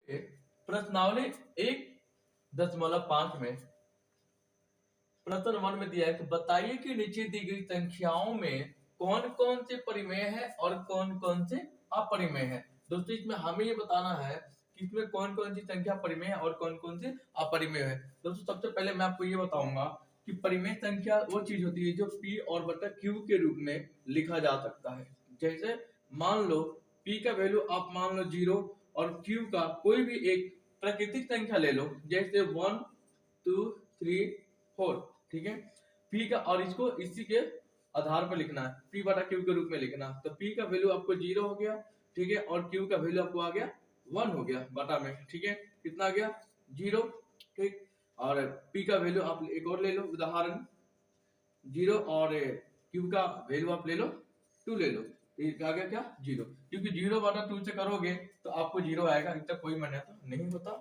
प्रश्नावली 1.5 में प्रश्न 1 में दिया है कि बताइए कि नीचे दी गई संख्याओं में कौन कौन से परिमेय है और कौन कौन से अपरिमेय है। दोस्तों इसमें हमें ये बताना है कि इसमें कौन कौन सी संख्या परिमेय है और कौन कौन से अपरिमेय है। दोस्तों सबसे पहले मैं आपको ये बताऊंगा कि परिमेय संख्या वो चीज होती है जो p और बटा q के रूप में लिखा जा सकता है। जैसे मान लो p का वैल्यू आप मान लो 0 और q का कोई भी एक प्राकृतिक संख्या ले लो, जैसे 1 2 3 4, ठीक है। p का और इसको इसी के आधार पर लिखना है, p बटा q के रूप में लिखना है। तो p का वैल्यू आपको 0 हो गया, ठीक है, और q का वैल्यू आपको आ गया 1 हो गया बटा में, ठीक है। कितना आ गया 0, ठीक। और p का वैल्यू आप एक और ले लो उदाहरण 0 और q का वैल्यू आप ले लो 2 ले लो, तो आ गया क्या 0, क्योंकि 0 बटा 2 से करोगे तो आपको 0 आएगा, इसका कोई मान्यता नहीं होता,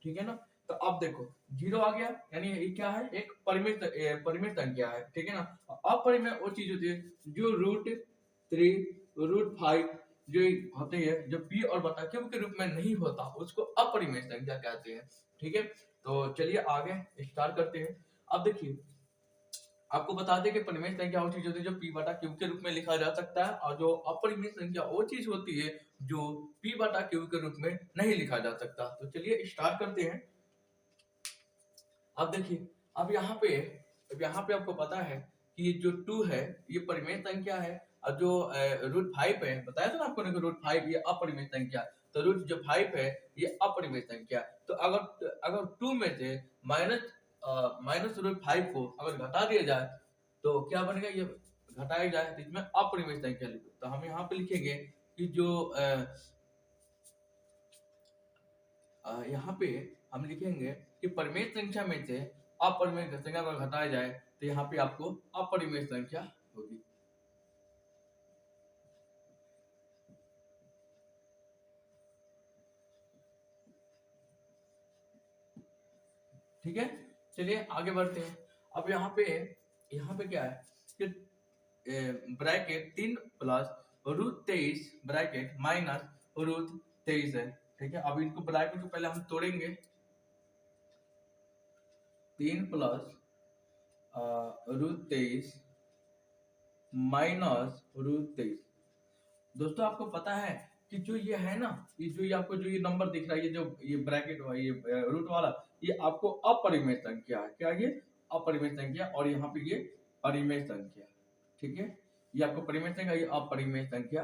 ठीक है ना। तो अब देखो 0 आ गया, यानी ये क्या है एक परिमित संख्या है, ठीक है ना। अपरिमेय वो चीज होती है जो √3 √5 जो होते हैं जो p और बटा q के रूप में नहीं होता उसको अपरिमेय संख्या कहते हैं, ठीक है। तो चलिए आगे स्टार्ट करते हैं। अब देखिए आपको बता दें कि परिमेय संख्या वो चीज होती है जो p बटा q के रूप में लिखा जा सकता है, और जो अपरिमेय संख्या वो चीज होती है जो p बटा q के रूप में नहीं लिखा जा सकता। तो चलिए स्टार्ट करते हैं। अब देखिए अब यहाँ पे आपको पता है कि जो 2 है ये परिमेय संख्या है, और जो √5 है, बताया था ना आपको √5 ये अपरिमेय संख्या, तो रूट जो 5 है ये अपरिमेय संख्या। तो अगर 2 में से माइनस √5 को अगर घटा दिया जाए तो क्या बनेगा, ये घटाया जाए तो इसमें अपरिमेय संख्या लिखो। तो हम यहाँ पे लिखेंगे कि जो यहाँ पे हम लिखेंगे कि परिमेय संख्या में से अपरिमेय संख्या को घटाया जाए तो यहाँ पे आपको अपरिमेय संख्या होगी। ठीक है, चलिए आगे बढ़ते हैं। अब यहाँ पे क्या है कि ब्रैकेट 3 प्लस √23 ब्रैकेट माइनस √23 है, ठीक है। अब इनको ब्रैकेट को पहले हम तोड़ेंगे, 3 प्लस √23 माइनस √23। दोस्तों आपको पता है कि जो ये है ना, ये आपको जो ये नंबर दिख रहा है, ये ब्रैकेट ये रूट वाला, ये आपको अपरिमेय संख्या है। क्या ये अपरिमेय संख्या, और यहाँ पे ये परिमेय संख्या, ठीक है। ये आपको परिमेय संख्या, ये अपरिमेय संख्या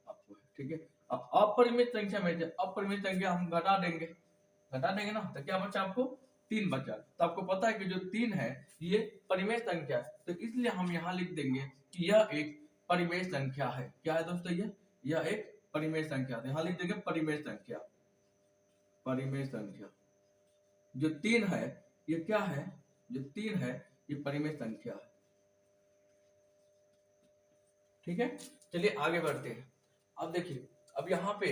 आपको है, ठीक है। अब अपरिमेय संख्या में से अपरिमेय संख्या हम घटा देंगे ना, तो क्या बचा आपको 3 बचा। तो आपको पता है कि जो 3 है ये परिमेय संख्या है, तो इसलिए हम यहाँ लिख देंगे कि यह एक परिमेय संख्या है। क्या है दोस्तों, यह एक परिमेय संख्या है। यहाँ लिख देंगे परिमेय संख्या। जो 3 है ये क्या है, जो 3 है ये परिमेय संख्या है, ठीक है। चलिए आगे बढ़ते हैं। अब देखिए अब यहाँ पे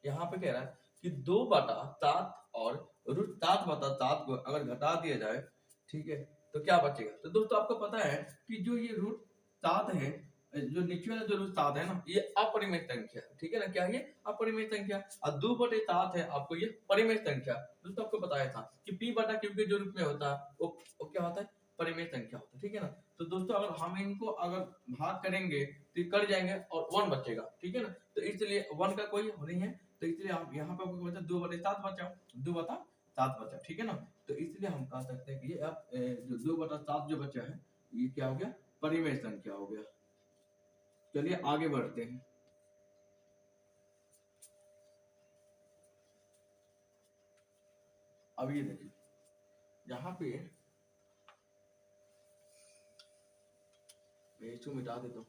कह रहा है कि 2/7 और √7/7 को अगर घटा दिया जाए, ठीक है, तो क्या बचेगा। तो दोस्तों आपको पता है कि जो ये √7 है, जो नीचे वाला जो √7 है ना, ये अपरिमेय संख्या है, ठीक है ना। क्या है ये अपरिमेय संख्या, और 2/7 है आपको ये परिमेय संख्या। दोस्तों आपको बताया था कि p बटा q के जो रूप में होता है वो क्या होता है, परिमेय संख्या होता है, ठीक है ना। तो दोस्तों अगर हम इनको अगर भाग करेंगे तो ये कट जाएंगे और 1 बचेगा, ठीक है ना। तो इसलिए 1 का कोई नहीं है, तो इसलिए हम यहाँ पे आपको बचा 2/7 बचा, 2/7 बचा, ठीक है ना। तो इसलिए हम कह सकते हैं कि ये अब जो 2/7 जो बचा है ये क्या हो गया, परिमेय संख्या हो गया। चलिए आगे बढ़ते हैं। अब ये देखिए यहाँ पे मैं इसको मिटा देता हूँ।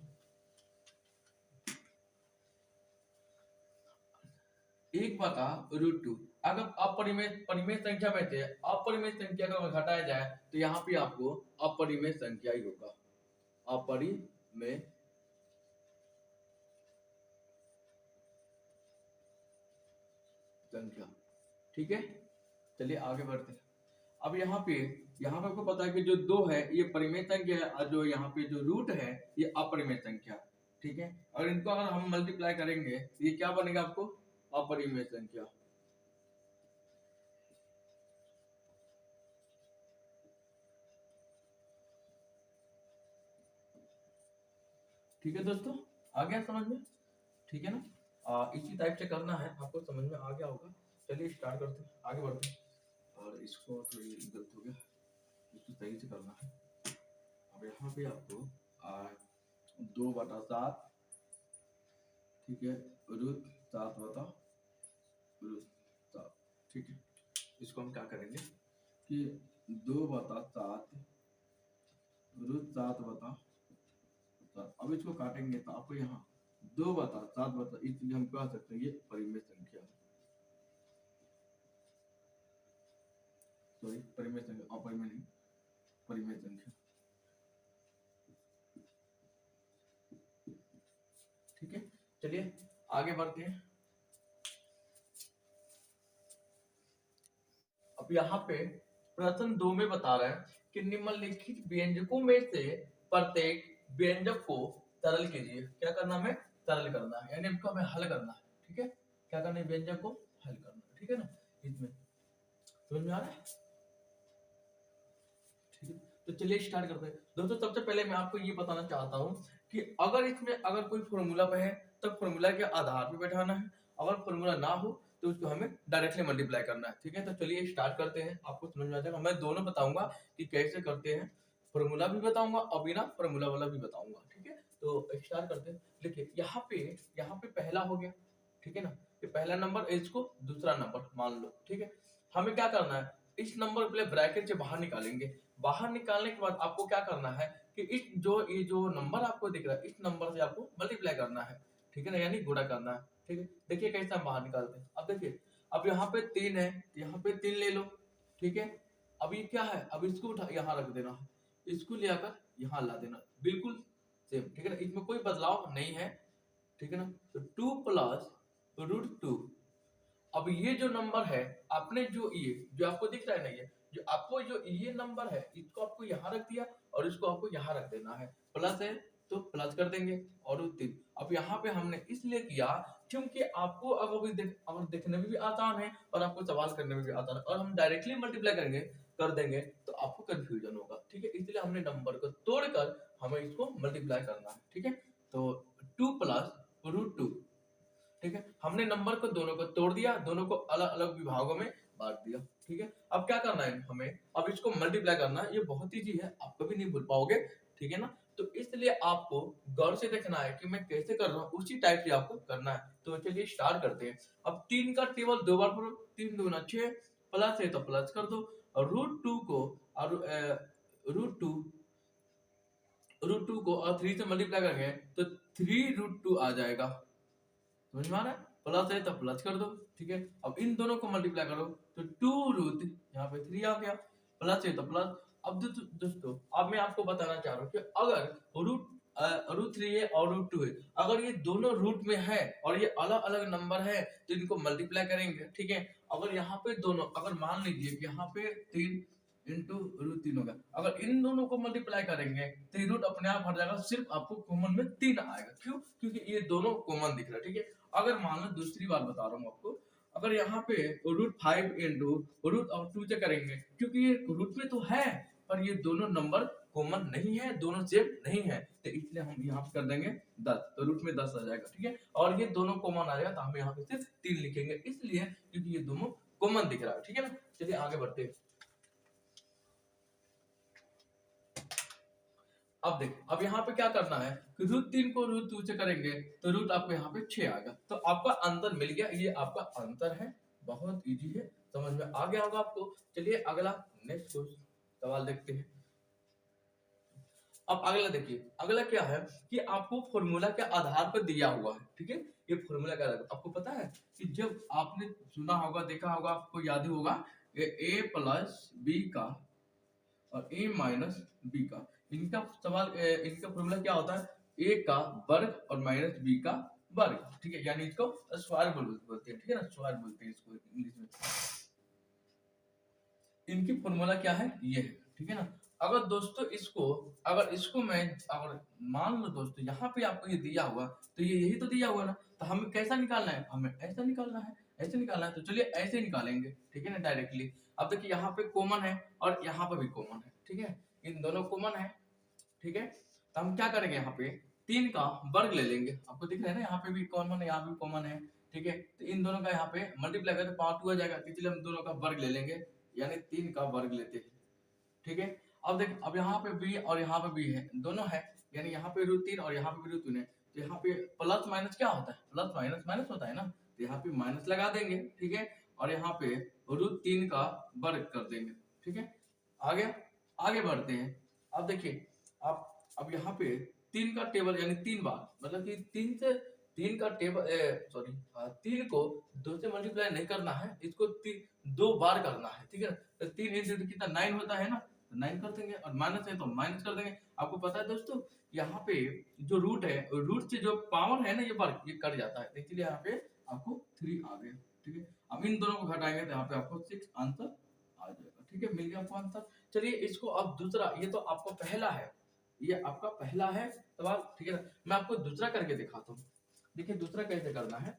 1/√2 अगर परिमेय संख्या में से अपरिमेय संख्या को घटाया जाए तो यहाँ पे आपको अपरिमेय संख्या ही होगा, अपरिमेय संख्या, ठीक है। चलिए आगे बढ़ते हैं। अब यहाँ पे आपको पता है कि जो 2 है ये परिमेय संख्या है, और जो यहाँ पे जो रूट है ये अपरिमेय संख्या, ठीक है। और इनको अगर हम मल्टीप्लाई करेंगे ये क्या बनेगा आपको, अपरिमेय संख्या। ठीक है दोस्तों, आ गया समझ में? ठीक है ना? इसी टाइप से करना है, आपको समझ में आ गया होगा। चलिए स्टार्ट करते हैं, आगे बढ़ते हैं। और इसको थोड़ी गलत हो गया, इसको सही से करना है। अब यहाँ पे आपको 2/7, ठीक है, रूट 7/7, ठीक है। इसको हम क्या करेंगे कि 2/7 रूट 7/7। अब इसको काटेंगे तो आपको यहाँ 2/7, इसलिए हम कह सकते हैं ये परिमेय संख्या है। सॉरी, परिमेय संख्या, अपरिमेय नहीं, परिमेय संख्या। ठीक है, चलिए आगे बढ़ते हैं। अब यहाँ पे प्रश्न 2 में बता रहा है कि निम्नलिखित व्यंजकों में से प्रत्येक व्यंजक को सरल कीजिए। क्या करना है? हमें सरल करना है, यानी इनको हमें हल करना है। ठीक है, क्या करना है? व्यंजक को हल करना है। ठीक है ना? इसमें समझ में आ रहा है? ठीक है, तो चलिए स्टार्ट करते हैं। दोस्तों सबसे पहले मैं आपको ये बताना चाहता हूँ कि अगर इसमें अगर कोई फॉर्मूला पे है तो फॉर्मूला के आधार पे बैठाना है, अगर फॉर्मूला ना हो तो उसको हमें डायरेक्टली मल्टीप्लाई करना है। ठीक है, तो चलिए स्टार्ट करते हैं, आपको समझ में आ जाएगा। मैं दोनों बताऊंगा कि कैसे करते हैं, फॉर्मूला भी बताऊंगा और बिना फॉर्मूला वाला भी बताऊंगा। ठीक है, तो स्टार्ट करते हैं। देखिए यहाँ पे पहला हो गया, ठीक है ना? ये पहला नंबर, इसको दूसरा नंबर मान लो। ठीक है, हमें क्या करना है, इस नंबर को ब्रैकेट से बाहर निकालेंगे। बाहर निकालने के बाद आपको क्या करना है कि ये जो नंबर आपको दिख रहा है, इस नंबर से आपको मल्टीप्लाई करना है। ठीक है ना, यानी गुणा करना है। ठीक है, देखिए कैसे हम बाहर निकालते हैं। अब देखिए, अब यहाँ पे 3 है, यहाँ पे 3 ले लो। ठीक है, अब ये क्या है, अब इसको उठा यहाँ रख देना है, इसको ले आकर यहाँ ला देना, बिल्कुल सेम। ठीक है ना, इसमें कोई बदलाव नहीं है। ठीक है ना, तो 2 प्लस रूट 2। अब ये जो नंबर है, आपने ये जो आपको दिख रहा है ना, ये जो आपको जो ये नंबर है, इसको आपको यहाँ रख दिया और इसको आपको यहाँ रख देना है। प्लस है तो प्लस कर देंगे और 3। अब यहाँ पे हमने इसलिए किया क्योंकि आपको अगर देखने में भी आसान है और आपको सवाल करने में भी आसान है, और हम डायरेक्टली मल्टीप्लाई करेंगे कर देंगे तो आपको कंफ्यूजन होगा। ठीक है, इसलिए हमने नंबर को तोड़कर हमें इसको मल्टीप्लाई करना है। ठीक है, तो 2 प्लस रूट 2। ठीक है, हमने नंबर को दोनों को तोड़ दिया, दोनों को अलग अलग विभागों में बांट दिया। ठीक है, अब क्या करना है हमें, अब इसको मल्टीप्लाई करना है। ये बहुत इजी है, आप कभी नहीं भूल पाओगे। ठीक है ना, तो इसलिए आपको गौर से देखना है कि मैं कैसे कर रहा हूँ, उसी टाइप से आपको करना है। तो चलिए स्टार्ट करते हैं। अब 3 का टेबल 2 बार पढ़ो, 3 दूना 6, प्लस है तो प्लस कर दो, और रूट 2 को और रूट टू को और 3 से मल्टीप्लाई करेंगे तो 3√2 आ जाएगा। समझ में आ रहा है? प्लस है तो प्लस कर दो। ठीक है, अब इन दोनों को मल्टीप्लाई करो तो 2 रूट, यहाँ पे 3 आ गया, प्लस है तो प्लस। अब दोस्तों अब मैं आपको बताना चाह रहा हूँ कि अगर रूट 3 है और रूट 2 है, अगर ये दोनों रूट में है और ये अलग अलग नंबर है तो इनको मल्टीप्लाई करेंगे। ठीक है, अगर यहाँ पे दोनों, अगर मान लीजिए कि यहाँ पे 3 इंटू रूट 3 होगा, अगर इन दोनों को मल्टीप्लाई करेंगे तो रूट अपने आप हट जाएगा, सिर्फ आपको कॉमन में 3 आएगा। क्यों? क्योंकि ये दोनों कॉमन दिख रहा है। ठीक है, अगर मान लो दूसरी बात बता रहा हूँ आपको, अगर यहाँ पे रूट 5 इंटू रूट और 2 से करेंगे, क्योंकि ये रूट में तो है पर ये दोनों नंबर कॉमन नहीं है, दोनों सेम नहीं है, तो इसलिए हम यहाँ पे कर देंगे 10, तो रूट में 10 आ जाएगा। ठीक है, और ये दोनों कॉमन आ जाएगा तो हम यहाँ पे सिर्फ 3 लिखेंगे, इसलिए क्योंकि ये दोनों कॉमन दिख रहा है। ठीक है ना, चलिए आगे बढ़ते हैं। अब देखिए, अब यहाँ पे क्या करना है कि रूट 3 को रूट 2 से करेंगे तो रूट आपको यहाँ पे 6 आएगा, तो आपका आंसर मिल गया। ये आपका आंसर है, बहुत इजी है, समझ में आ गया होगा आपको। चलिए अगला नेक्स्ट सवाल देखते हैं। अब अगला देखिए, अगला क्या है कि आपको फॉर्मूला के आधार पर दिया हुआ है। ठीक है, ये फॉर्मूला का आपको पता है कि जब आपने सुना होगा, देखा होगा, आपको याद ही होगा, a प्लस बी का और a माइनस बी का, इनका इनका फॉर्मूला क्या होता है, a का वर्ग और माइनस b का वर्ग। ठीक है, यानी इसको स्क्वायर बोलते हैं। ठीक है ना, स्क्वायर बोलते हैं इसको इंग्लिश में। इनकी फॉर्मूला क्या है, ये है। ठीक है ना, अगर दोस्तों इसको मैं अगर मान लो दोस्तों, यहाँ पे आपको ये दिया हुआ तो ये यही तो दिया हुआ ना, तो हमें कैसा निकालना है, हमें ऐसा निकालना है, ऐसे निकालना है। तो चलिए ऐसे निकालेंगे। ठीक है ना, डायरेक्टली। अब देखिए यहाँ पे कॉमन है और यहाँ पे भी कॉमन है। ठीक है, इन दोनों कॉमन है। ठीक है, तो हम क्या करेंगे, यहाँ पे 3 का वर्ग ले लेंगे। आपको दिख रहा है ना, यहाँ पे भी कॉमन है, यहाँ पे भी कॉमन है, ठीक है। तो इन दोनों का यहाँ पे मल्टीप्लाई करें तो 5 2 आ जाएगा, इसलिए हम दोनों का वर्ग ले लेंगे, यानी 3 का वर्ग लेते हैं, ठीक है। अब देख, अब यहाँ पे b और यहाँ पे b है, दोनों है, यानी यहाँ पे √3 और यहाँ पे भी √3 है, तो यहाँ पे प्लस माइनस क्या होता है, प्लस माइनस माइनस होता है ना, तो यहाँ पे माइनस लगा देंगे, ठीक है, और यहाँ पे √3 का वर्ग कर देंगे, ठीक है। आगे आगे बढ़ते हैं। अब देखिए, अब यहाँ पे 3 का टेबल यानी 3 बार, मतलब कि 3 का टेबल, सॉरी, 3 को 2 से मल्टीप्लाई नहीं करना है, इसको 2 बार करना है, ठीक है। तो 3 इंटू कितना 9 होता है ना, तो 9 कर देंगे, और माइनस है तो माइनस कर देंगे। आपको पता है दोस्तों, यहाँ पे जो रूट है, रूट से जो पावर है ना, ये वर्ग, ये कट जाता है, इसलिए यहाँ पे आपको 3 आ गया, ठीक है। अब इन दोनों को घटाएंगे तो यहाँ पे आपको 6 आंसर आ जाएगा, ठीक है, मिल गया आपको आंसर। चलिए इसको अब दूसरा, ये तो आपको पहला है, ये आपका पहला है सवाल, ठीक है ना। मैं आपको दूसरा करके दिखाता हूँ। देखिए दूसरा कैसे करना है,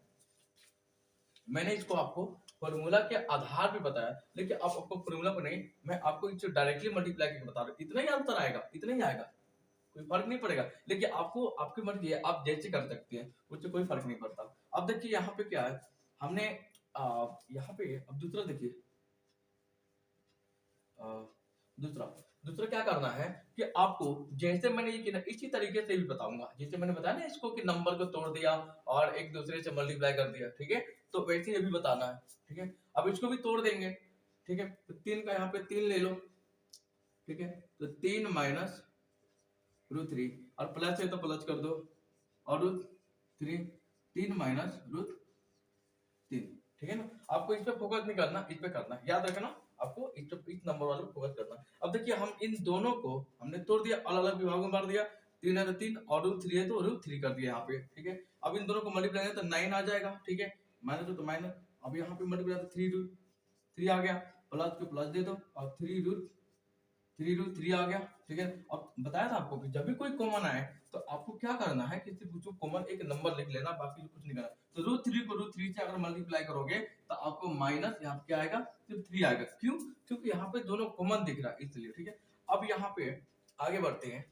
मैंने इसको आपको फॉर्मूला के आधार पे बताया, लेकिन आप आपको फॉर्मूला पर नहीं, मैं आपको इसको डायरेक्टली मल्टीप्लाई करके बता रहा हूँ, इतना ही आंसर आएगा, इतना ही आएगा, कोई फर्क नहीं पड़ेगा, लेकिन आपको आपकी मर्जी है, आप जैसे कर सकते हैं, उससे कोई फर्क नहीं पड़ता। अब देखिए यहाँ पे क्या है, हमने यहाँ पे अब दूसरा देखिए, दूसरा दूसरा क्या करना है कि आपको जैसे मैंने ये किया इसी तरीके से भी बताऊंगा, जैसे मैंने बताया ना इसको कि नंबर को तोड़ दिया और एक दूसरे से मल्टीप्लाई कर दिया, ठीक है, तो वैसे ये भी बताना है, ठीक है। अब इसको भी तोड़ देंगे, ठीक है, तो 3 का यहाँ पे 3 ले लो, ठीक है, तो 3 माइनस √3, और प्लस है तो प्लस कर दो, और √3, 3 माइनस √3, ठीक है ना। आपको इस पे फोकस नहीं करना, इस पे करना, याद रखना, आपको इस नंबर वाले पे फोकस करना। अब देखिए हम इन दोनों को हमने तोड़ दिया, अलग अलग विभागों में बांट दिया, 3 है तो 3 और √3 है तो √3 कर दिया यहाँ पे, ठीक है। अब इन दोनों को मल्टीप्लाई करें तो 9 आ जाएगा, ठीक है, माइनस हो तो माइनस, अब यहाँ पे मल्टीप्लाई तो 3 आ गया, प्लस पे प्लस दे दो, और 3 आ गया, ठीक है। अब बताया था आपको कि जब भी कोई कॉमन आए तो आपको क्या करना है कि सिर्फ उसको कॉमन एक नंबर लिख लेना, बाकी कुछ नहीं करना। तो √3 को √3 से अगर मल्टीप्लाई करोगे तो आपको माइनस यहाँ पे क्या आएगा, सिर्फ 3 आएगा, क्यों, क्योंकि यहाँ पे दोनों कॉमन दिख रहा है इसलिए, ठीक है। अब यहाँ पे आगे बढ़ते हैं।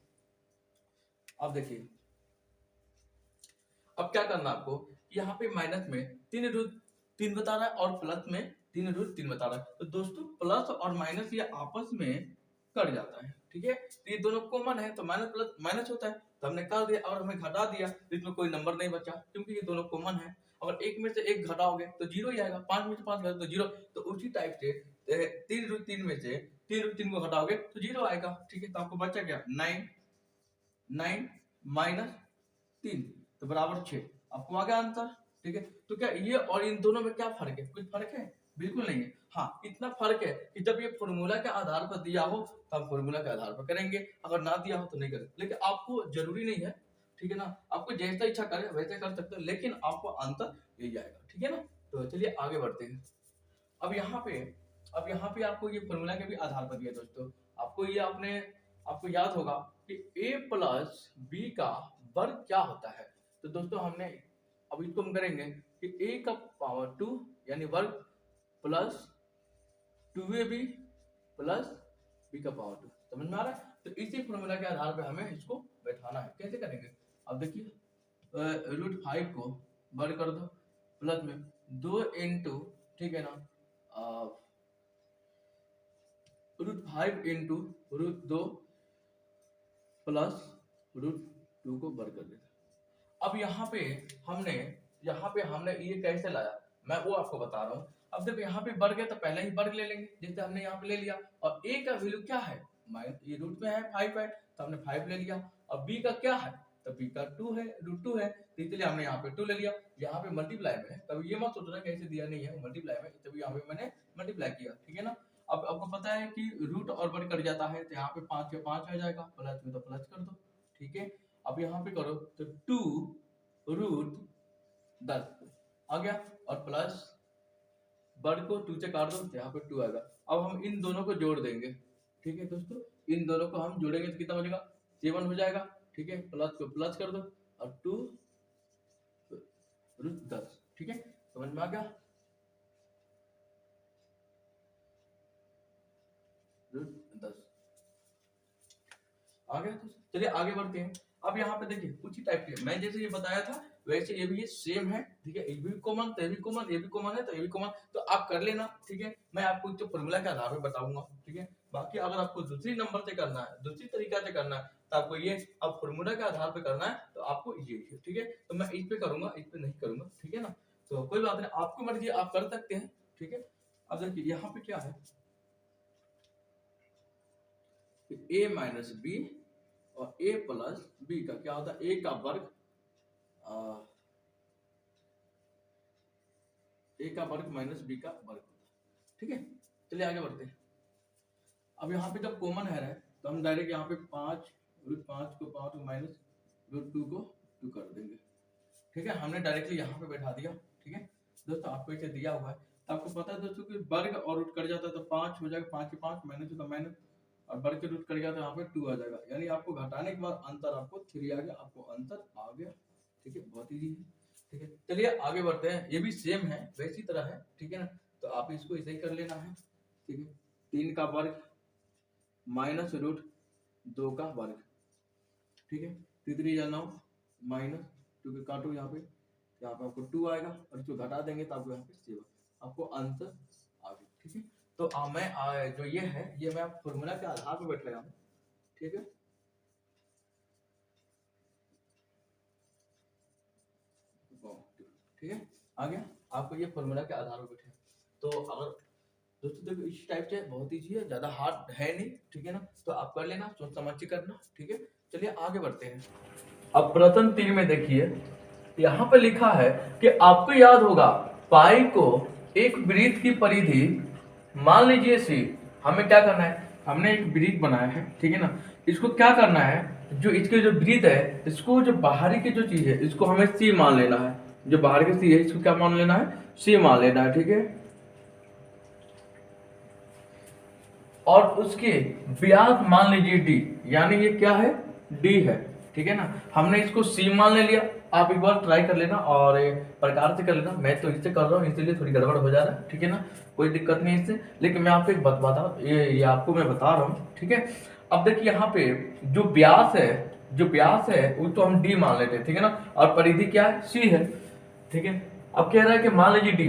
अब देखिए अब क्या करना आपको, यहाँ पे माइनस में 3 बता रहा है और प्लस में 3 बता रहा है, तो दोस्तों प्लस और माइनस ये आपस में कट जाता है, ठीक है। तो ये दोनों कॉमन है तो माइनस प्लस माइनस होता है, तो हमने कर दिया और हमें घटा दिया, तो इसमें कोई नंबर नहीं बचा, क्योंकि ये दोनों कॉमन है। अगर एक में से एक घटाओगे तो 0 ही आएगा, 5 में से 5 घटाओगे तो 0, तो उसी टाइप से 3 में से 3 को घटाओगे तो 0 आएगा, ठीक है। तो आपको बचा क्या, 9 माइनस 3 तो बराबर 6, आपको आ गया आंसर, ठीक है। तो क्या ये और इन दोनों में क्या फर्क है, कुछ फर्क है, बिल्कुल नहीं है। हाँ इतना फर्क है कि जब ये फॉर्मूला के आधार पर दिया हो तो हम फॉर्मूला के आधार पर करेंगे, अगर ना दिया हो तो नहीं करेंगे, लेकिन आपको जरूरी नहीं है, ठीक है ना, आपको जैसा इच्छा करे वैसे कर सकते हो, लेकिन आपको आंसर यही आएगा, ठीक है ना। तो चलिए आगे बढ़ते हैं। अब यहाँ पे आपको ये फॉर्मूला के भी आधार पर दिया दोस्तों, आपको ये आपको याद होगा कि a प्लस बी का वर्ग क्या होता है। तो दोस्तों हमने अब इसको हम करेंगे कि a का पावर 2 यानी वर्ग प्लस 2ab प्लस b का पावर 2, समझ में आ रहा है। तो इसी फॉर्मूला के आधार पर हमें इसको बैठाना है, कैसे करेंगे। अब देखिए √5 को वर्ग कर दो, प्लस में 2 इंटू, ठीक है ना, √5 इंटू √2 प्लस √2 को वर्ग कर देते। अब यहाँ पे हमने ये कैसे लाया, मैं वो आपको बता रहा हूँ। अब देखो यहाँ पे वर्ग है तो पहले ही वर्ग ले लेंगे, जैसे हमने यहाँ पे ले लिया, और a का वैल्यू क्या है, ये रूट में है 5 है तो हमने 5 ले लिया, और b का क्या है, तो b का 2 है, √2 है, तो इसलिए हमने यहाँ पे 2 ले लिया। यहाँ पे मल्टीप्लाई में है, तब ये मत सोचना कैसे दिया नहीं है, मल्टीप्लाई में, तभी यहाँ पे मैंने मल्टीप्लाई किया, ठीक है ना। अब आपको पता है कि रूट और वर्ग कट जाता है, तो यहाँ पे 5 के 5 आ जाएगा, प्लस में तो प्लस कर दो, ठीक है। अब यहाँ पे करो तो 2 √10 आ गया, और प्लस वर्ग को 2 से काट दो तो यहाँ पे 2 आएगा। अब हम इन दोनों को जोड़ देंगे, ठीक है दोस्तों, इन दोनों को हम जोड़ेंगे तो कितना बचेगा, 7 हो जाएगा, ठीक है, प्लस को प्लस कर दो और 2 √10, ठीक है, समझ में आ गया, √10 आ गया। तो चलिए आगे बढ़ते हैं। अब यहाँ पे देखिए कुछ ही टाइप के, मैं जैसे ये बताया था वैसे ये भी सेम है, ठीक है। ये भी कॉमन, तो ये भी कॉमन, ये भी कॉमन है तो ये भी कॉमन, तो आप कर लेना, ठीक है। मैं आपको जो फॉर्मूला के आधार पर बताऊंगा, ठीक है। बाकी अगर आपको दूसरी नंबर से करना है, दूसरी तरीका से करना है, तो आपको ये अब फॉर्मूला के आधार पर करना है, तो आपको ये, ठीक है। तो मैं इस पे करूंगा, इस पे नहीं करूंगा, ठीक है ना। तो कोई बात नहीं, आपको मर्जी, आप कर सकते हैं, ठीक है। अब देखिए यहाँ पे क्या है, a माइनस बी और a प्लस बी का क्या होता है, a का वर्ग, a का वर्ग माइनस b का वर्ग होता है, ठीक है। चलिए आगे बढ़ते हैं। अब यहाँ पे जब कॉमन है तो हम डायरेक्ट यहाँ पे 5 √5 को 5 माइनस √2 को 2 कर देंगे, ठीक है। हमने डायरेक्टली यहाँ पे बैठा दिया, ठीक है। दोस्तों आपको इसे दिया हुआ है तो आपको पता है दोस्तों कि वर्ग और रूट कट जाता है तो 5 हो जाएगा, 5 के 5 माइनस होता माइनस, और वर्ग के रूट कट गया तो यहाँ पे 2 आ जाएगा, यानी आपको घटाने के बाद अंतर आपको 3 आ गया, आपको अंतर आ गया, ठीक है। बहुत इजी है, ठीक है। चलिए आगे बढ़ते हैं। ये भी सेम है, वैसी तरह है, ठीक है ना। तो आप इसको ऐसे ही कर लेना है, ठीक है। 3 का वर्ग माइनस √2 का वर्ग, ठीक है। 3 या 9 माइनस 2 के काटो यहाँ पे आपको 2 आएगा, और इसको घटा देंगे तो आपको यहाँ पे 7, आपको आंसर आ गया, ठीक है। तो मैं जो ये है ये मैं फॉर्मूला के आधार पर बैठ रहा हूँ, ठीक है। ठीक है, आ गया आपको ये फॉर्मूला के आधार पर बैठे। तो अगर दोस्तों देखो इस टाइप से बहुत ईजी है, ज्यादा हार्ड है नहीं, ठीक है ना। तो आप कर लेना, सोच समझ के करना, ठीक है। चलिए आगे बढ़ते हैं। अब प्रश्न 3 में देखिए, यहाँ पे लिखा है कि आपको याद होगा पाई को एक वृत्त की परिधि मान लीजिए सी, हमें क्या करना है, हमने एक वृत्त बनाया है, ठीक है ना। इसको क्या करना है, जो इसके जो वृत्त है इसको जो बाहरी की जो चीज है इसको हमें सी मान लेना है, जो बाहर की सी है इसको क्या मान लेना है, सी मान लेना है, ठीक है। और उसके व्यास मान लीजिए डी, यानी ये क्या है, डी है, ठीक है ना। हमने इसको सी मान ले लिया, आप एक बार ट्राई कर लेना और प्रकार से कर लेना। मैं तो इससे कर रहा हूँ इसलिए थोड़ी गड़बड़ हो जा रहा है, ठीक है ना, कोई दिक्कत नहीं इससे, लेकिन मैं आपको एक बात बता, ये आपको मैं बता रहा हूँ, ठीक है। अब देखिए यहाँ पे जो व्यास है वो तो हम डी मान लेते हैं, ठीक है ना, और परिधि क्या है, सी है, ठीक है। अब कह रहा है कि मान लीजिए डी,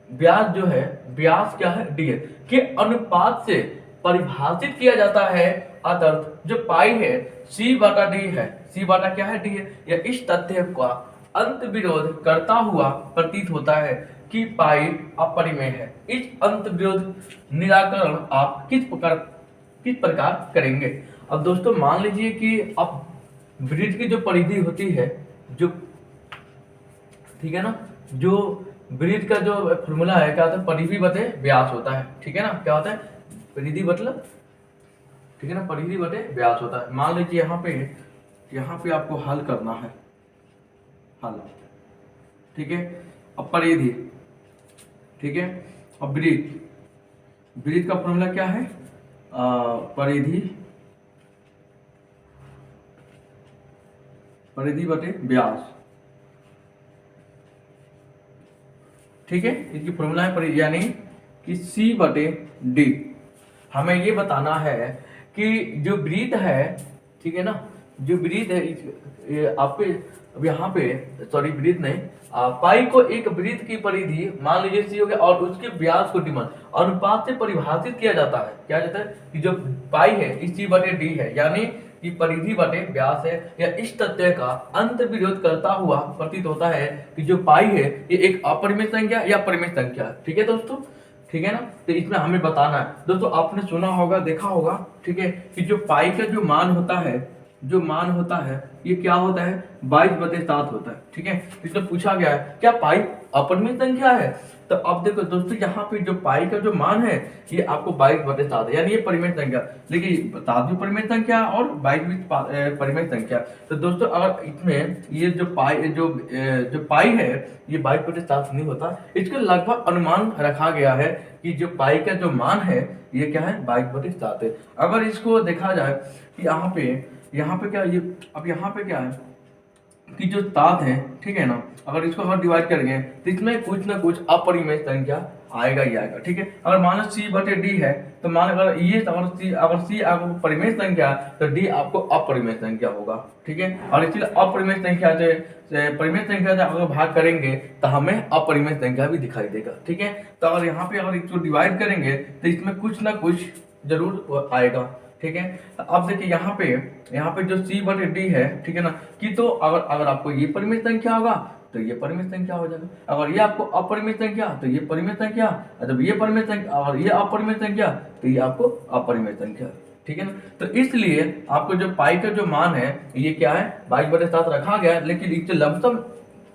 व्यास जो है, व्यास क्या है, डी है, के अनुपात से परिभाषित किया जाता है, अतः जो पाई है सी बटा डी है, सी बटा क्या है, डी है। या इस तथ्य का अंत विरोध करता हुआ प्रतीत होता है कि पाई अपरिमेय है। इस अंत विरोध निराकरण आप किस प्रकार करेंगे। अब दोस्तों मान लीजिए कि अब वृत्त की जो परिधि होती है, जो, ठीक है ना, जो वृत्त का जो फॉर्मूला है क्या होता है, परिधि बटे व्यास होता है, ठीक है ना। क्या होता है, परिधि मतलब, ठीक है ना, परिधि बटे व्यास होता है। मान लीजिए यहाँ पे आपको हल करना है, हल, ठीक है। अब परिधि, ठीक है, अब वृत्त का फॉर्मूला क्या है, परिधि बटे व्यास, ठीक है। इसकी फॉर्मूला है परिधि, यानी कि सी बटे डी। हमें ये बताना है कि जो वृत्त है, ठीक है ना, जो वृत्त है आपके, अब यहाँ पे सॉरी वृत्त नहीं, पाई को एक वृत्त की परिधि मान लीजिए सी हो गया, और उसके व्यास को डी अनुपात से परिभाषित किया जाता है, क्या जाता है कि जो पाई है इस सी बटे डी है, यानी कि परिधि बटे व्यास है। या इस तथ्य का अंत विरोध करता हुआ प्रतीत होता है कि जो पाई है ये एक अपरिमेय संख्या या परिमेय संख्या है, ठीक है दोस्तों, ठीक है ना। तो इसमें हमें बताना है दोस्तों, आपने सुना होगा, देखा होगा, ठीक है, कि जो पाई का जो मान होता है ये क्या होता है, 22/7 होता है, ठीक है। इसमें पूछा गया है क्या पाई अपरिमेय संख्या है, तो अब देखो दोस्तों यहाँ पे जो पाई का जो मान है ये आपको 22/7 है, यानी ये परिमेय संख्या, लेकिन 7 भी परिमेय संख्या और 22 भी परिमेय संख्या। तो दोस्तों अगर इसमें ये जो पाई है ये 22/7 नहीं होता, इसका लगभग अनुमान रखा गया है कि जो पाई का जो मान है ये क्या है, 22/7 है। अगर इसको देखा जाए कि यहाँ पे क्या, ये अब यहाँ पे क्या है कि जो 7 है, ठीक है ना, अगर इसको हम डिवाइड करेंगे तो इसमें कुछ ना कुछ अपरिमेय संख्या आएगा ही आएगा। ठीक है, अगर मान लो C/D है तो मान अगर ये अगर C आपको परिमेय संख्या तो D आपको अपरिमेय संख्या होगा। ठीक है, और इसलिए अपरिमेय संख्या से परिमेय संख्या से अगर भाग करेंगे तो हमें अपरिमेय संख्या भी दिखाई देगा। ठीक है, तो अगर यहाँ पे अगर इसको डिवाइड करेंगे तो इसमें कुछ ना कुछ जरूर आएगा। ठीक है, अब देखिए यहाँ पे जो C/D है, ठीक है ना, कि तो अगर आपको ये परिमेय संख्या होगा तो ये परिमेय संख्या हो जाएगा, अगर ये आपको अपरिमेय संख्या तो ये परिमेय संख्या, जब ये परिमेय संख्या और ये अपरिमेय संख्या तो ये आपको अपरिमेय संख्या। ठीक है ना, तो इसलिए आपको जो पाई का जो मान है ये क्या है 22/7 रखा गया है, लेकिन इसके लमसम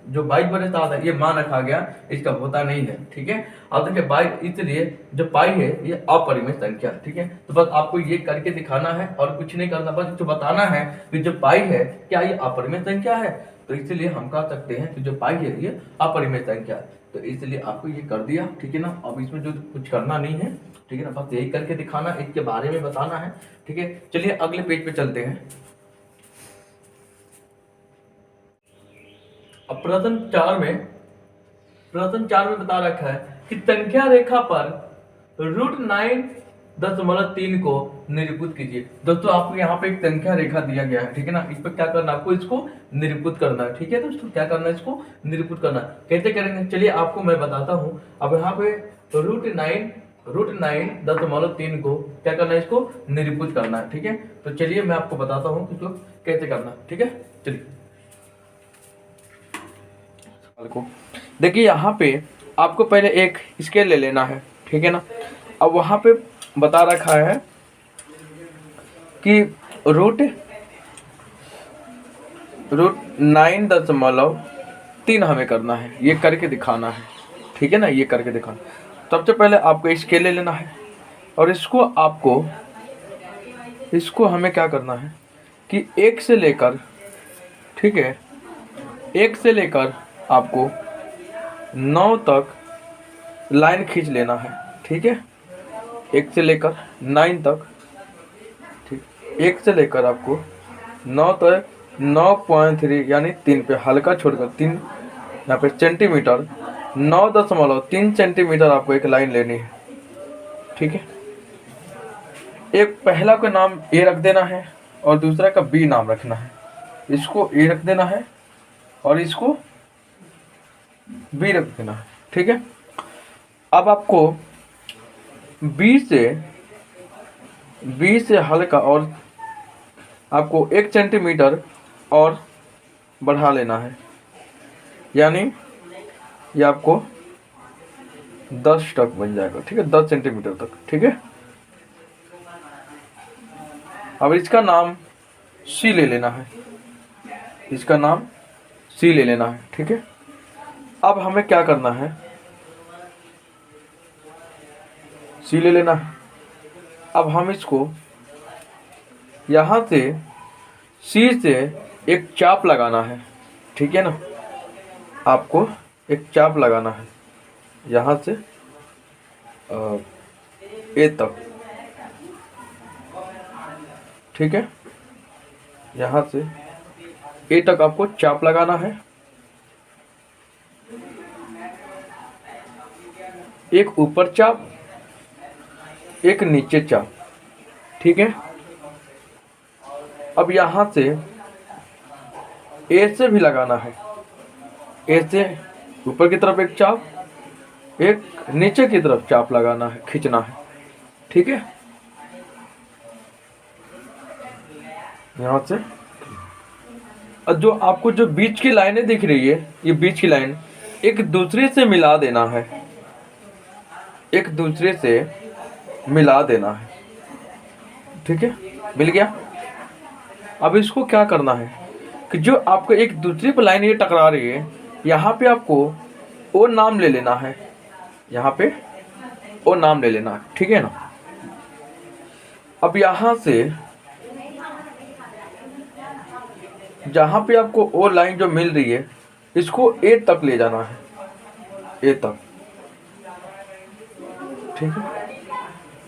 जो 22/7 है ये मान रखा गया, इसका होता नहीं है। ठीक है, अब देखिए 22, इसलिए जो पाई है ये अपरिमेय संख्या। ठीक है, तो बस आपको ये करके दिखाना है और कुछ नहीं करना, बस जो बताना है कि जो पाई है क्या ये अपरिमेय संख्या है, तो इसलिए हम कह सकते हैं कि जो पाई है ये अपरिमेय संख्या है। तो इसलिए आपको ये कर दिया। ठीक है ना, अब इसमें जो कुछ करना नहीं है। ठीक है ना, बस यही करके दिखाना, इसके बारे में बताना है। ठीक है, चलिए अगले पेज पे चलते हैं। अब प्रश्न 4 में बता रखा है कि संख्या रेखा पर √9.3 को निरूपित कीजिए। दोस्तों आपको यहाँ पे एक संख्या रेखा दिया गया है। ठीक है ना, इस पर क्या करना है, आपको इसको निरूपित करना है। ठीक है दोस्तों, क्या करना है, इसको निरूपित करना है। कैसे करेंगे, चलिए आपको मैं बताता हूँ। अब यहाँ पे √9.3 को क्या करना है, इसको निरूपित करना है। ठीक है, तो चलिए मैं आपको बताता हूँ इसको कैसे करना है। ठीक है, चलिए को देखिए, यहाँ पे आपको पहले एक स्केल ले लेना है। ठीक है ना, अब वहां पे बता रखा है कि √9.3 हमें करना है, ये करके दिखाना है। ठीक है ना, ये करके दिखाना। सबसे पहले आपको स्केल ले लेना है और इसको हमें क्या करना है कि 1 से लेकर, ठीक है, 1 से लेकर आपको 9 तक लाइन खींच लेना है। ठीक है, 1 से लेकर 9 तक, ठीक, 1 से लेकर आपको 9 तक 9.3 यानी 3 पे हल्का छोड़कर 3 यहाँ पे सेंटीमीटर, 9.3 सेंटीमीटर आपको एक लाइन लेनी है। ठीक है, एक पहला का नाम ए रख देना है और दूसरा का बी नाम रखना है। इसको ए रख देना है और इसको बी रख देना है। ठीक है, अब आपको बी से हल्का और आपको 1 सेंटीमीटर और बढ़ा लेना है, यानी ये आपको 10 तक बन जाएगा। ठीक है, 10 सेंटीमीटर तक। ठीक है, अब इसका नाम सी ले लेना है, इसका नाम सी ले लेना है। ठीक है, अब हमें क्या करना है, सी ले लेना है। अब हम इसको यहाँ से सी से एक चाप लगाना है। ठीक है ना, आपको एक चाप लगाना है यहाँ से ए तक। ठीक है, यहाँ से ए तक आपको चाप लगाना है, एक ऊपर चाप, एक नीचे चाप। ठीक है, अब यहाँ से ए से भी लगाना है, ए से ऊपर की तरफ एक चाप, एक नीचे की तरफ चाप लगाना है, खींचना है। ठीक है, यहाँ से जो आपको जो बीच की लाइनें दिख रही है, ये बीच की लाइन एक दूसरे से मिला देना है, एक दूसरे से मिला देना है। ठीक है, मिल गया। अब इसको क्या करना है कि जो आपको एक दूसरे पर लाइन ये टकरा रही है, यहाँ पे आपको ओ नाम ले लेना है, यहाँ पे ओ नाम ले लेना है। ठीक है ना, अब यहाँ से जहाँ पे आपको ओ लाइन जो मिल रही है, इसको ए तक ले जाना है, ए तक। ठीक है,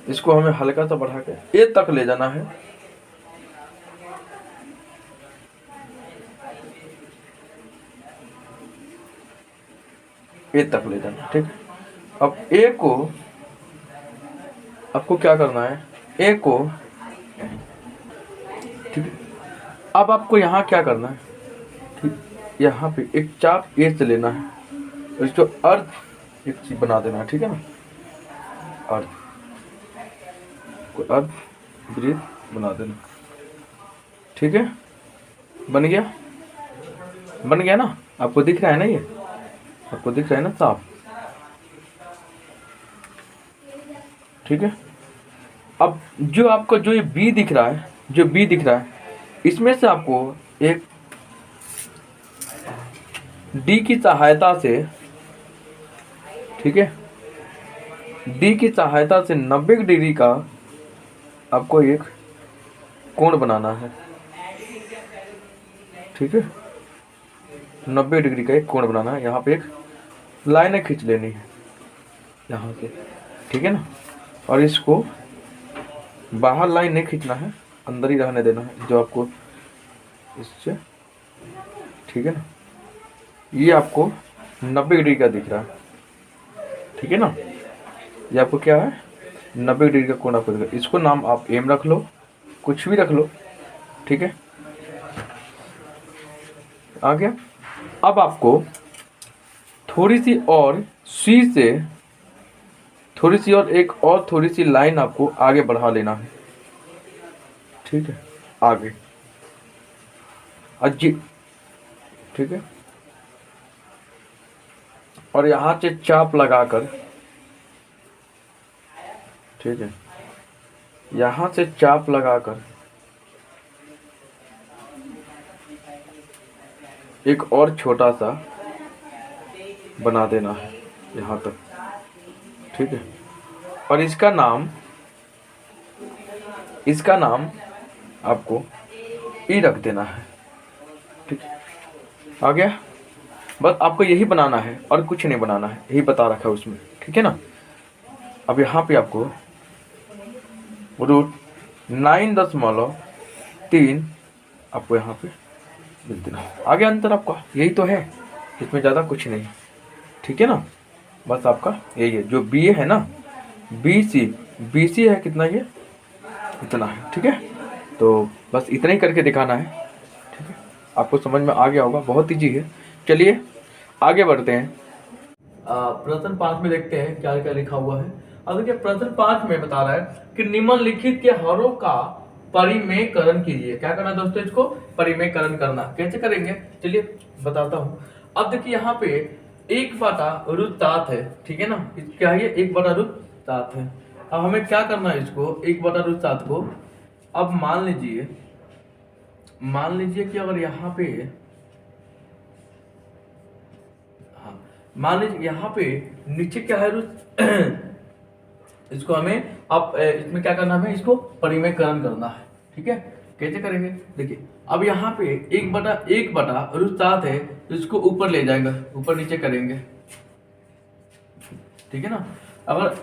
इसको हमें हल्का सा बढ़ा के ए तक ले जाना है। ए तक ले जाना। ठीक, अब ए को आपको क्या करना है, ए को, ठीक है। अब आपको यहाँ क्या करना है, ठीक, यहाँ पे एक चाप ए से लेना है, तो इसको अर्ध एक चीज बना देना है, ठीक है ना, अर्ध को अर्ध वृत्त बना देना, ठीक है। बन गया ना, आपको दिख रहा है ना, ये आपको दिख रहा है ना साफ, ठीक है। अब जो आपको जो ये बी दिख रहा है, जो बी दिख रहा है, इसमें से आपको एक डी की सहायता से, ठीक है, डी की सहायता से 90 डिग्री का आपको एक कोण बनाना है, ठीक है। 90 डिग्री का एक कोण बनाना है, यहाँ पे एक लाइन खींच लेनी है यहाँ से, ठीक है ना, और इसको बाहर लाइन नहीं खींचना है, अंदर ही रहने देना है, जो आपको इससे, ठीक है ना, ये आपको 90 डिग्री का दिख रहा है, ठीक है ना, ये आपको क्या है 90 डिग्री का कोण आपको दिख रहा है। इसको नाम आप एम रख लो, कुछ भी रख लो, ठीक है। आ गया। अब आपको थोड़ी सी और सी से थोड़ी सी और एक और थोड़ी सी लाइन आपको आगे बढ़ा लेना है, ठीक है, आगे अजी, ठीक है। और यहां से चाप लगाकर, ठीक है, यहां से चाप लगाकर एक और छोटा सा बना देना है यहाँ तक, ठीक है। और इसका नाम आपको ई रख देना है, ठीक है। आ गया। बस आपको यही बनाना है और कुछ नहीं बनाना है, यही बता रखा है उसमें, ठीक है ना। अब यहाँ पे आपको √9.3 आपको यहाँ पे लिख देना है। आगे अंतर आपका यही तो है, इसमें ज़्यादा कुछ नहीं, ठीक है ना। बस आपका यही है, जो बी ए है ना, बी सी है कितना, ये इतना है, ठीक है। तो बस इतना ही करके दिखाना है, ठीक है। आपको समझ में आ गया होगा, बहुत ईजी है। चलिए आगे बढ़ते हैं। प्रश्न 5 में देखते हैं क्या क्या लिखा हुआ है। अब देखिए प्रश्न 5 में बता रहा है कि निम्नलिखित के हरों का परिमेयकरण कीजिए। क्या करना है दोस्तों, इसको परिमेयकरण करना। कैसे करेंगे चलिए बताता हूँ। अब देखिए यहाँ पे 1/√7 है, ठीक है ना, क्या है 1/√7 है। अब हमें क्या करना है, इसको 1/√7 को, अब मान लीजिए कि अगर यहाँ पे, हाँ मान लीजिए यहाँ पे नीचे क्या है इसको हमें अब इसमें क्या करना है, इसको परिमेयकरण करना है, ठीक है। कैसे करेंगे देखिए, अब यहाँ पे 1/1/√7 है, तो इसको ऊपर ले जाएगा, ऊपर नीचे करेंगे, ठीक है ना। अगर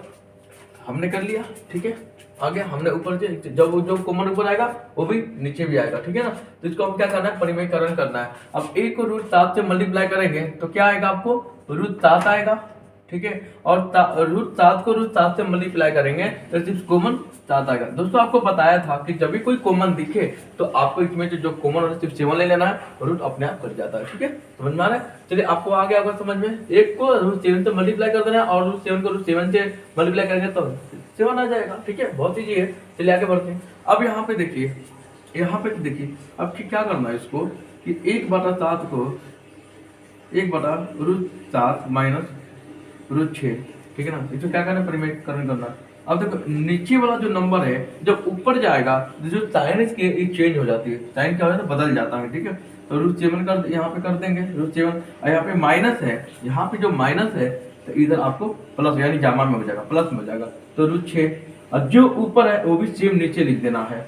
हमने कर लिया, ठीक है, आगे हमने ऊपर से जब जो कॉमन ऊपर आएगा वो भी नीचे भी आएगा, ठीक है ना। तो इसको हम क्या करना है, परिमेयकरण करना है। अब 1 को √7 से मल्टीप्लाई करेंगे तो क्या आएगा, आपको √7 आएगा, ठीक है। और √7 को √7 से मल्टीप्लाई करेंगे तो सिर्फ कॉमन 7 आएगा। दोस्तों आपको बताया था कि जब भी कोई कॉमन दिखे तो आपको इसमें जो कॉमन होता है सिर्फ 7 ले लेना है, रूट अपने आप कट जाता है, ठीक है। समझ में आ रहा है। चलिए आपको आ गया होगा समझ में। 1 को √7 से मल्टीप्लाई कर देना है और √7 को √7 से मल्टीप्लाई करेंगे तो 7 आ जाएगा, ठीक है। बहुत ईजी है। चलिए आगे बढ़ते हैं। अब यहाँ पे देखिए, अब क्या करना है इसको कि 1/7 को 1/√7 माइनस √6, ठीक है ना। इसको क्या करना है, परिमेयकरण करना। अब देखो नीचे वाला जो नंबर है जब ऊपर जाएगा तो जो साइन इसकी चेंज हो जाती है, साइन क्या होता है, बदल जाता है, ठीक है। तो √7 कर यहाँ पे कर देंगे √7, और यहाँ पे माइनस है, यहाँ पे जो माइनस है तो इधर आपको प्लस यानी जामा में हो जाएगा, प्लस में हो जाएगा, तो √6। और जो ऊपर है वो भी सेम नीचे लिख देना है।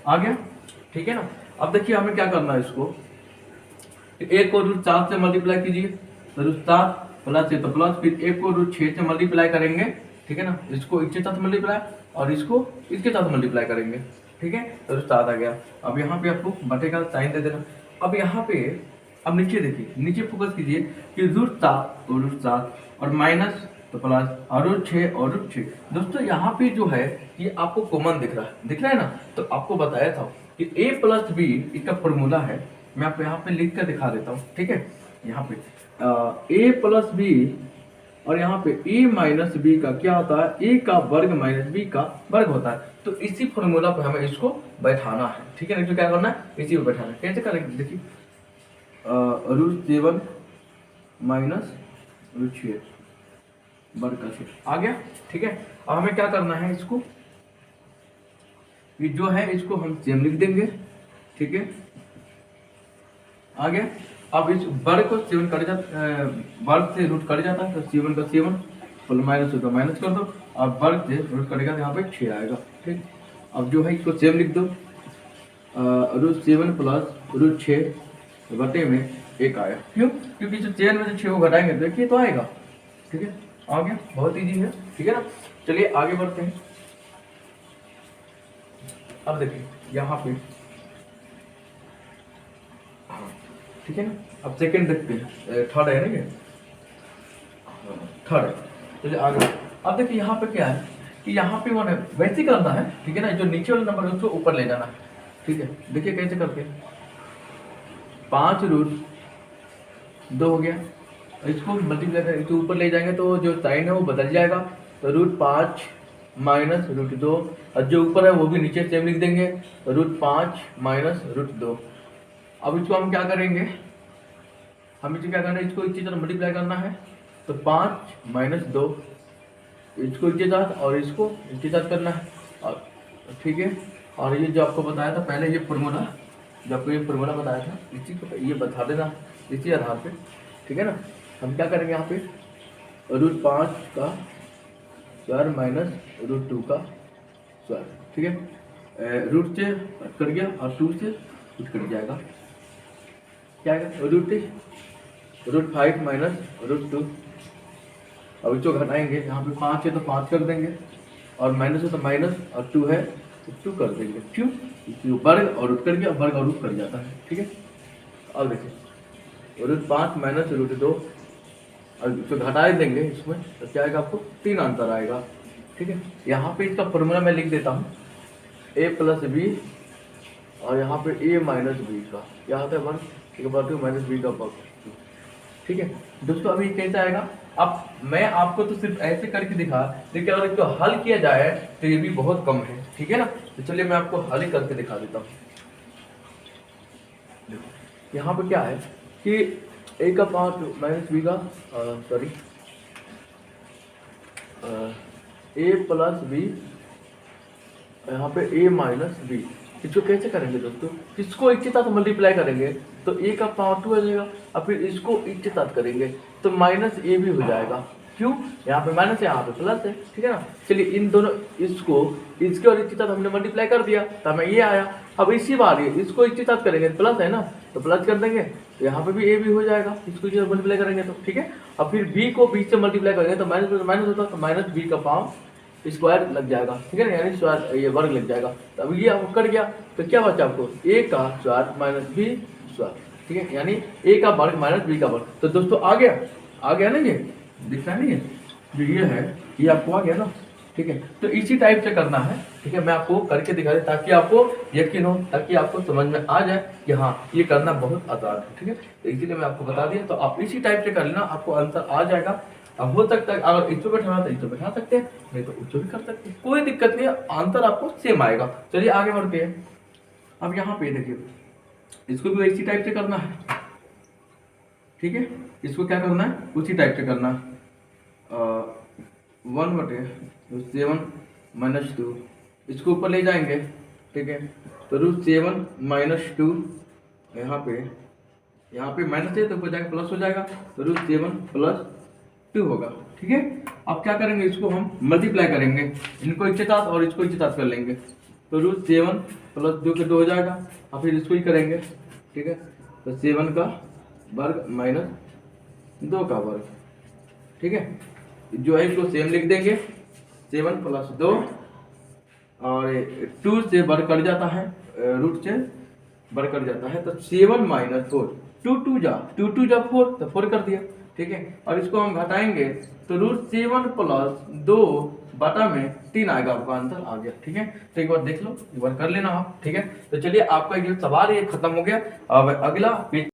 आ गया, ठीक है ना। अब देखिए हमें क्या करना है, इसको 1 को √7 से मल्टीप्लाई कीजिए तो √7 प्लस है तो प्लस, फिर 1 को √6 से मल्टीप्लाई करेंगे, ठीक है ना। इसको इसके साथ मल्टीप्लाई और इसको इसके साथ मल्टीप्लाई करेंगे, ठीक है, तो √7 आ गया। अब यहाँ पे आपको बटे का साइन दे देना। अब यहाँ पे अब नीचे देखिए, नीचे फोकस कीजिए कि √7 और √7 और माइनस तो प्लस और √6 और √6। दोस्तों यहाँ पे जो है ये आपको कॉमन दिख रहा है ना। तो आपको बताया था कि a प्लस बी इसका फॉर्मूला है, मैं आपको यहाँ पे लिख कर दिखा देता हूँ, ठीक है। यहाँ पे a प्लस बी और यहाँ पे a माइनस बी का क्या होता है, a का वर्ग माइनस b का वर्ग होता है। तो इसी फॉर्मूला पे हमें इसको बैठाना है, ठीक है ना। तो क्या करना है, इसी पे बैठाना है। कैसे करेंगे देखिए, √7 माइनस √6 वर्ग का 6 आ गया, ठीक है। अब हमें क्या करना है, इसको ये जो है इसको हम सेम लिख देंगे, ठीक है, आ गया। अब इस वर्ग को 7 कट जाता, वर्ग से रूट कट जाता है, तो 7 का 7 फुल माइनस होगा माइनस कर दो, और वर्ग से रूट कटेगा तो यहाँ पे 6 आएगा, ठीक। अब जो है इसको सेम लिख दो, √7 प्लस √6 बटे में 1 आया। क्यों, क्योंकि जो चेन में से 6 को घटाएंगे तो देखिए तो आएगा, ठीक है, आ गया। बहुत इजी है, ठीक है ना। चलिए आगे बढ़ते हैं। अब देखिए यहाँ पे, ठीक है ना। अब सेकंड देखते हैं, थर्ड है ना, ये थर्ड है। चलिए आगे। अब देखिए यहाँ पे क्या है कि यहाँ पे मैंने वैसे ही करना है, ठीक है ना। जो नीचे वाला नंबर है उसको ऊपर ले जाना है, ठीक है। देखिए कैसे करके, 5√2 हो गया, इसको मल्टीप्लाई कर इसको ऊपर ले जाएंगे तो जो साइन है वो बदल जाएगा, तो √5 माइनस √2, और जो ऊपर है वो भी नीचे सेम लिख देंगे, √5 माइनस √2। अब इसको हम क्या करेंगे, हम इसे क्या करना है, इसको इसी तरह मल्टीप्लाई करना है, तो 5 माइनस 2 इसको इसके साथ और इसको इसके साथ करना है, और ठीक है। और ये जो आपको बताया था पहले, ये फॉर्मूला जो आपको ये फॉर्मूला बताया था, इसी को ये बता देना इसी आधार पे, ठीक है ना। हम क्या करेंगे यहाँ पे, √5 का स्क्वायर माइनस √2 का स्क्वायर, ठीक है। रूट से कट गया और 2 से रूट कट जाएगा, क्या है √5 माइनस √2। अब इसको घटाएंगे, यहाँ पे 5 है तो 5 कर देंगे, और माइनस है तो माइनस, और 2 है तो 2 कर देंगे। क्यों, वर्ग और रूट कर गया, वर्ग और रूट कर जाता है, ठीक है। अब देखिए √5 माइनस √2, और इसको घटा देंगे इसमें तो क्या आएगा, आपको 3 आंसर आएगा, ठीक है। यहाँ पे इसका फॉर्मूला मैं लिख देता हूँ, a प्लस बी और यहाँ पे a माइनस बी का क्या होता है वर्ग, ठीक है, माइनस बी का वर्ग, ठीक है। दोस्तों अभी कैसे आएगा, अब मैं आपको तो सिर्फ ऐसे करके दिखा, लेकिन अगर इसको हल किया जाए तो ये भी बहुत कम है, ठीक है ना। तो चलिए मैं आपको हल ही करके दिखा देता हूँ। यहाँ पे क्या है कि a का पावर माइनस बी का सॉरी a प्लस बी, यहाँ पे a माइनस बी, इसको कैसे करेंगे दोस्तों, इसको एक के साथ मल्टीप्लाई करेंगे तो a का पावर 2 आ जाएगा, और फिर इसको एक के साथ करेंगे तो माइनस a भी हो जाएगा। क्यों, यहाँ पे माइनस है यहाँ पे प्लस है, ठीक है ना। चलिए इन दोनों इसको इसके और इसके साथ हमने मल्टीप्लाई कर दिया तो हमें ये आया। अब इसी बार ये इसको इसके साथ करेंगे, प्लस है ना तो प्लस कर देंगे, तो यहाँ पे भी a भी हो जाएगा, इसको इसी मल्टीप्लाई करेंगे तो, ठीक है। अब फिर b को b से मल्टीप्लाई करेंगे तो माइनस माइनस होता है, तो माइनस b का पावर स्क्वायर लग जाएगा, ठीक है ना, यानी स्क्वायर ये वर्ग लग जाएगा। तो अब ये आपको कट गया तो क्या बचा आपको, a का स्क्वायर माइनस b स्क्वायर, ठीक है, यानी a का वर्ग माइनस b का वर्ग। तो दोस्तों आ गया ना, ये दिख रहा है ना, ये जो ये है ये आपको आ गया ना, ठीक है। तो इसी टाइप से करना है, ठीक है। मैं आपको करके दिखा दूं ताकि आपको यकीन हो, ताकि आपको समझ में आ जाए कि हाँ ये करना बहुत आसान है, ठीक है। तो इसीलिए मैं आपको बता दिया, तो आप इसी टाइप से कर लेना, आपको आंसर आ जाएगा। अब हो सकता है अगर इसको बैठाना तो इसको बैठा सकते हैं, नहीं तो उसको भी कर सकते हैं, कोई दिक्कत नहीं है, आंसर आपको सेम आएगा। चलिए आगे बढ़ते हैं। अब यहाँ पे देखिए, इसको भी इसी टाइप से करना है, ठीक है। इसको क्या करना है, उसी टाइप से करना है, 1/7 माइनस 2, इसको ऊपर ले जाएंगे, ठीक है। तो √7 माइनस 2, यहाँ पे माइनस है तो ऊपर जाएगा प्लस हो जाएगा, तो √7 प्लस 2 होगा, ठीक है। अब क्या करेंगे, इसको हम मल्टीप्लाई करेंगे, इनको एक के साथ और इसको एक के साथ कर लेंगे, तो √7 प्लस 2 के 2 हो जाएगा, और फिर इसको ही करेंगे, ठीक है। तो 7 का वर्ग माइनस 2 का वर्ग, ठीक है। जो है इसको सेम लिख देंगे, 7 प्लस 2 और 2 से वर्ग कट जाता है, रूट से वर्ग कट जाता है, तो 7 माइनस 4 टू टू जा 4 तो 4 कर दिया, ठीक है। और इसको हम घटाएंगे तो √7 प्लस 2 बटा में 3 आएगा, आपका आंसर आ गया, ठीक है। तो एक बार देख लो, एक बार कर लेना आप, ठीक है। तो चलिए आपका जो सवाल ये खत्म हो गया। अब अगला